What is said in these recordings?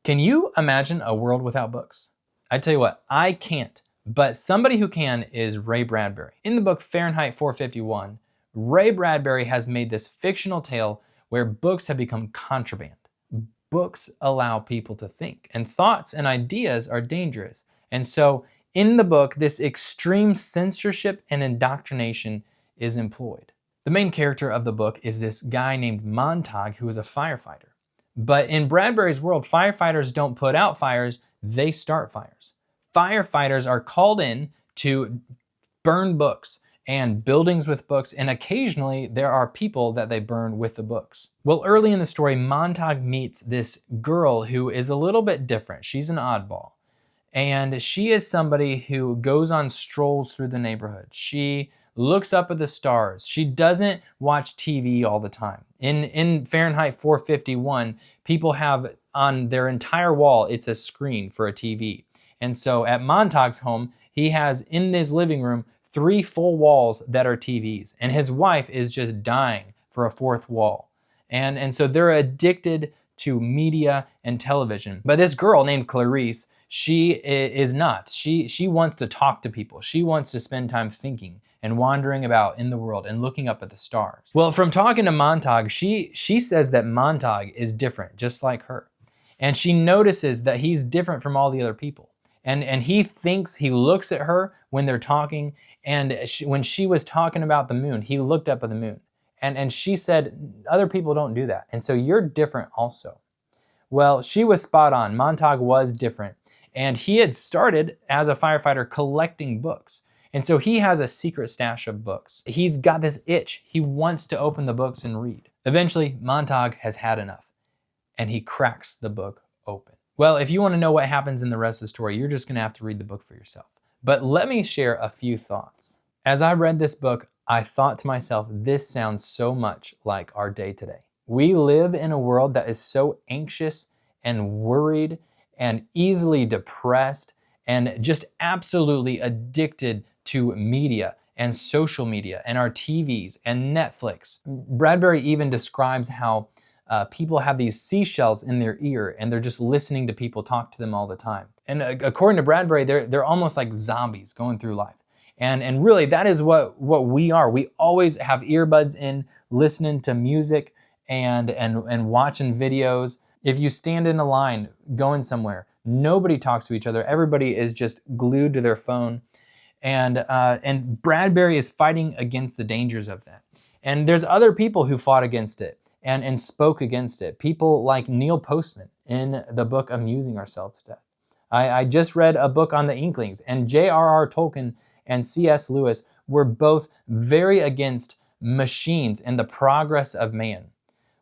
Can you imagine a world without books? I tell you what, I can't, but somebody who can is Ray Bradbury. In the book Fahrenheit 451, Ray Bradbury has made this fictional tale where books have become contraband. Books allow people to think, and thoughts and ideas are dangerous. And so in the book, this extreme censorship and indoctrination is employed. The main character of the book is this guy named Montague, who is a firefighter. But in Bradbury's world, firefighters don't put out fires, they start fires. Firefighters are called in to burn books and buildings with books, and occasionally there are people that they burn with the books. Well, early in the story, Montague meets this girl who is a little bit different. She's an oddball. And she is somebody who goes on strolls through the neighborhood. She looks up at the stars. She doesn't watch TV all the time. In Fahrenheit 451, people have on their entire wall, it's a screen for a TV. And so at Montague's home, he has in his living room 3 full walls that are TVs. And his wife is just dying for a 4th wall. And so they're addicted to media and television. But this girl named Clarice, she is not. She wants to talk to people. She wants to spend time thinking and wandering about in the world and looking up at the stars. Well, from talking to Montague, she says that Montague is different, just like her. And she notices that he's different from all the other people. And he thinks, he looks at her when they're talking, and when she was talking about the moon, he looked up at the moon. And she said, other people don't do that. And so you're different also. Well, she was spot on. Montague was different. And he had started as a firefighter collecting books. And so he has a secret stash of books. He's got this itch. He wants to open the books and read. Eventually, Montague has had enough, and he cracks the book open. Well, if you want to know what happens in the rest of the story, you're just going to have to read the book for yourself. But let me share a few thoughts. As I read this book, I thought to myself, this sounds so much like our day today. We live in a world that is so anxious and worried and easily depressed and just absolutely addicted to media and social media and our TVs and Netflix. Bradbury even describes how people have these seashells in their ear and they're just listening to people talk to them all the time. And according to Bradbury, they're almost like zombies going through life. And really, that is what we are. We always have earbuds in, listening to music and watching videos. If you stand in a line going somewhere, nobody talks to each other. Everybody is just glued to their phone. And Bradbury is fighting against the dangers of that. And there's other people who fought against it and spoke against it. People like Neil Postman in the book Amusing Ourselves to Death. I just read a book on the Inklings, and J.R.R. Tolkien and C.S. Lewis were both very against machines and the progress of man.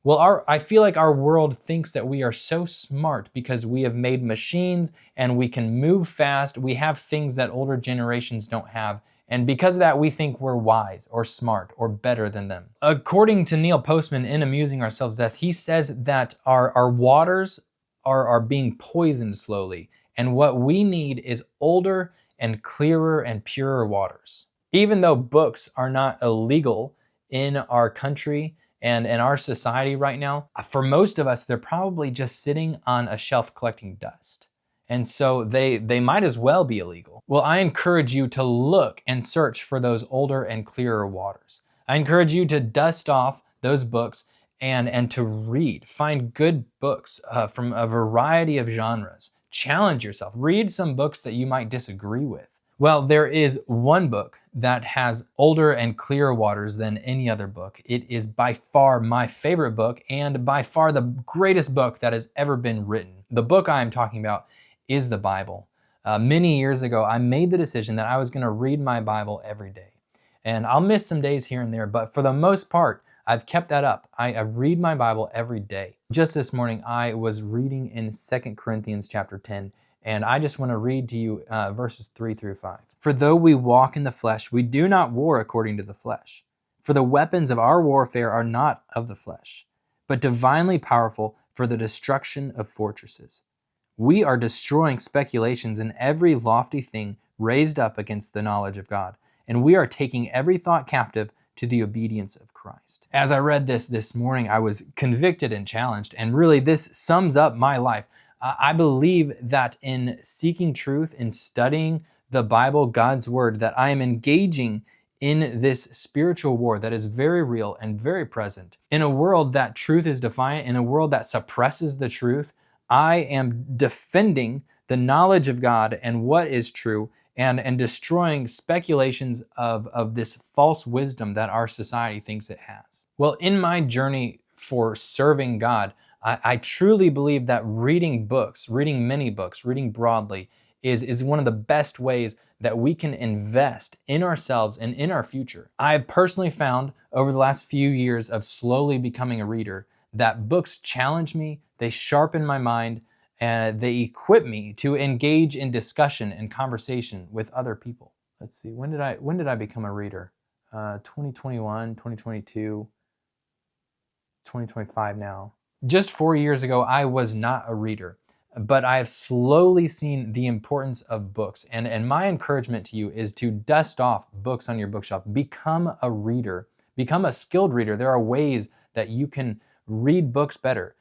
Well, I feel like our world thinks that we are so smart because we have made machines and we can move fast. We have things that older generations don't have. And because of that, we think we're wise or smart or better than them. According to Neil Postman in Amusing Ourselves to Death, he says that our waters are being poisoned slowly. And what we need is older and clearer and purer waters. Even though books are not illegal in our country and in our society right now, for most of us, they're probably just sitting on a shelf collecting dust. And so they might as well be illegal. Well, I encourage you to look and search for those older and clearer waters. I encourage you to dust off those books and to read. Find good books from a variety of genres. Challenge yourself. Read some books that you might disagree with. Well, there is one book that has older and clearer waters than any other book. It is by far my favorite book and by far the greatest book that has ever been written. The book I am talking about is the Bible. Many years ago, I made the decision that I was going to read my Bible every day. And I'll miss some days here and there, but for the most part, I've kept that up. I read my Bible every day. Just this morning, I was reading in 2 Corinthians chapter 10, and I just want to read to you verses 3 through 5. For though we walk in the flesh, we do not war according to the flesh. For the weapons of our warfare are not of the flesh, but divinely powerful for the destruction of fortresses. We are destroying speculations and every lofty thing raised up against the knowledge of God, and we are taking every thought captive to the obedience of Christ. As I read this morning, I was convicted and challenged, and really this sums up my life. I believe that in seeking truth, in studying the Bible, God's word, that I am engaging in this spiritual war that is very real and very present. In a world that truth is defiant, in a world that suppresses the truth, I am defending the knowledge of God and what is true, and destroying speculations of this false wisdom that our society thinks it has. Well, in my journey for serving God, I truly believe that reading books, reading many books, reading broadly, is one of the best ways that we can invest in ourselves and in our future. I've personally found over the last few years of slowly becoming a reader that books challenge me, they sharpen my mind, and they equip me to engage in discussion and conversation with other people. Let's see, when did I become a reader? 2021, 2022, 2025 now. Just 4 years ago, I was not a reader, but I have slowly seen the importance of books. And my encouragement to you is to dust off books on your bookshelf. Become a reader. Become a skilled reader. There are ways that you can read books better,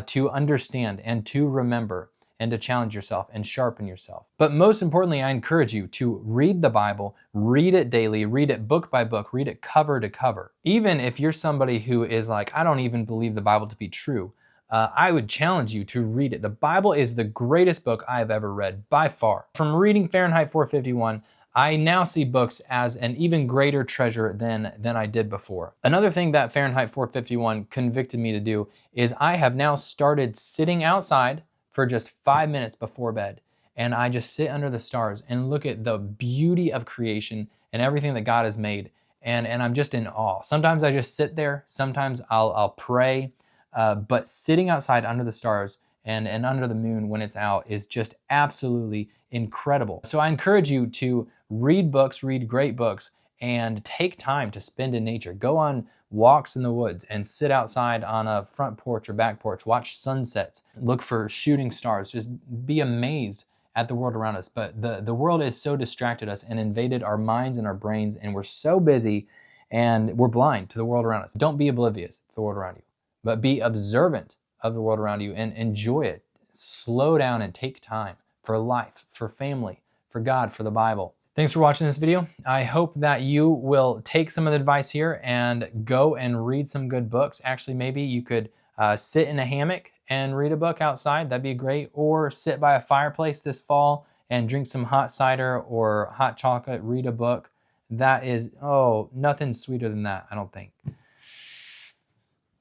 to understand and to remember and to challenge yourself and sharpen yourself. But most importantly, I encourage you to read the Bible, read it daily, read it book by book, read it cover to cover. Even if you're somebody who is like, I don't even believe the Bible to be true, I would challenge you to read it. The Bible is the greatest book I have ever read by far. From reading Fahrenheit 451, I now see books as an even greater treasure than I did before. Another thing that Fahrenheit 451 convicted me to do is I have now started sitting outside for just 5 minutes before bed. And I just sit under the stars and look at the beauty of creation and everything that God has made. And I'm just in awe. Sometimes I just sit there. Sometimes I'll pray. But sitting outside under the stars and under the moon when it's out is just absolutely incredible. So I encourage you to read books, read great books, and take time to spend in nature. Go on walks in the woods and sit outside on a front porch or back porch, watch sunsets, look for shooting stars, just be amazed at the world around us. But the world has so distracted us and invaded our minds and our brains, and we're so busy and we're blind to the world around us. Don't be oblivious to the world around you, but be observant of the world around you and enjoy it. Slow down and take time for life, for family, for God, for the Bible. Thanks for watching this video. I hope that you will take some of the advice here and go and read some good books. Actually, maybe you could sit in a hammock and read a book outside. That'd be great. Or sit by a fireplace this fall and drink some hot cider or hot chocolate, read a book. That is, oh, nothing sweeter than that, I don't think.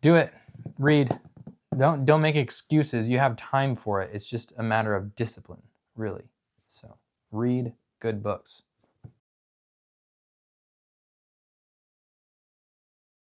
Do it. Read. Don't make excuses. You have time for it. It's just a matter of discipline, really. So read good books.